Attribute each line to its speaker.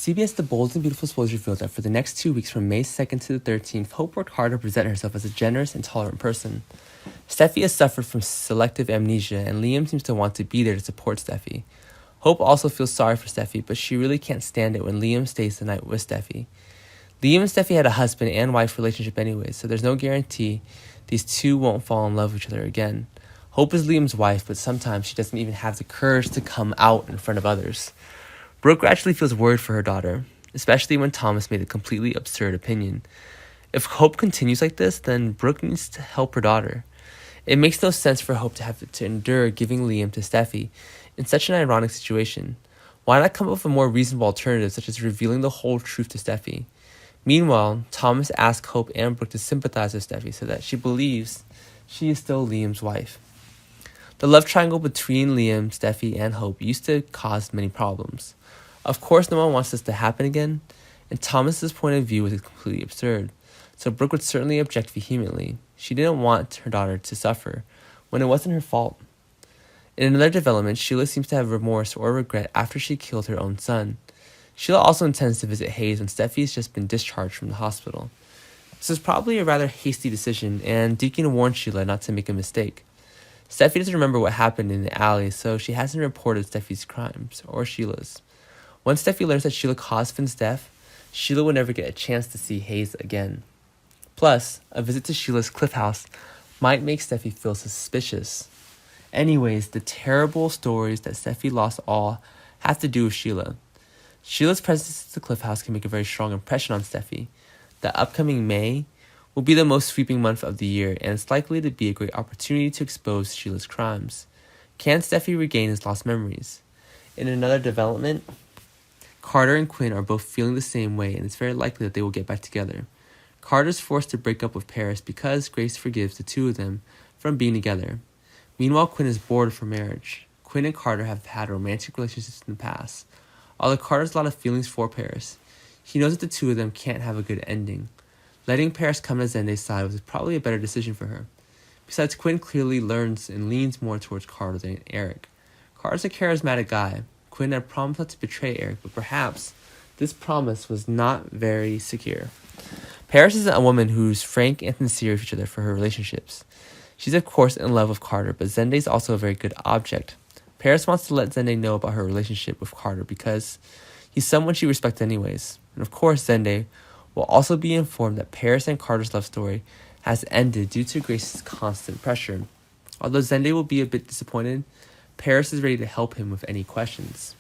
Speaker 1: CBS The Bold and Beautiful Spoilers revealed that for the next 2 weeks from May 2nd to the 13th, Hope worked hard to present herself as a generous and tolerant person. Steffi has suffered from selective amnesia, and Liam seems to want to be there to support Steffi. Hope also feels sorry for Steffi, but she really can't stand it when Liam stays the night with Steffi. Liam and Steffi had a husband and wife relationship anyway, so there's no guarantee these two won't fall in love with each other again. Hope is Liam's wife, but sometimes she doesn't even have the courage to come out in front of others. Brooke actually feels worried for her daughter, especially when Thomas made a completely absurd opinion. If Hope continues like this, then Brooke needs to help her daughter. It makes no sense for Hope to have to endure giving Liam to Steffi in such an ironic situation. Why not come up with a more reasonable alternative, such as revealing the whole truth to Steffi? Meanwhile, Thomas asks Hope and Brooke to sympathize with Steffi so that she believes she is still Liam's wife. The love triangle between Liam, Steffi, and Hope used to cause many problems. Of course, no one wants this to happen again, and Thomas's point of view was completely absurd, so Brooke would certainly object vehemently. She didn't want her daughter to suffer when it wasn't her fault. In another development, Sheila seems to have remorse or regret after she killed her own son. Sheila also intends to visit Hayes when Steffi's just been discharged from the hospital. This is probably a rather hasty decision, and Deacon warned Sheila not to make a mistake. Steffi doesn't remember what happened in the alley, so she hasn't reported Steffi's crimes, or Sheila's. Once Steffi learns that Sheila caused Finn's death, Sheila will never get a chance to see Hayes again. Plus, a visit to Sheila's Cliff House might make Steffi feel suspicious. Anyways, the terrible stories that Steffi lost all have to do with Sheila. Sheila's presence at the Cliff House can make a very strong impression on Steffi. The upcoming May will be the most sweeping month of the year, and it's likely to be a great opportunity to expose Sheila's crimes. Can Steffi regain his lost memories? In another development, Carter and Quinn are both feeling the same way, and it's very likely that they will get back together. Carter's forced to break up with Paris because Grace forgives the two of them from being together. Meanwhile, Quinn is bored for marriage. Quinn and Carter have had romantic relationships in the past. Although Carter has a lot of feelings for Paris, he knows that the two of them can't have a good ending. Letting Paris come to Zende's side was probably a better decision for her. Besides, Quinn clearly learns and leans more towards Carter than Eric. Carter's a charismatic guy. Quinn had promised not to betray Eric, but perhaps this promise was not very secure. Paris is a woman who's frank and sincere with each other for her relationships. She's of course in love with Carter, but Zende is also a very good object. Paris wants to let Zende know about her relationship with Carter because he's someone she respects anyways. And of course, Zende will also be informed that Paris and Carter's love story has ended due to Grace's constant pressure. Although Zende will be a bit disappointed, Paris is ready to help him with any questions.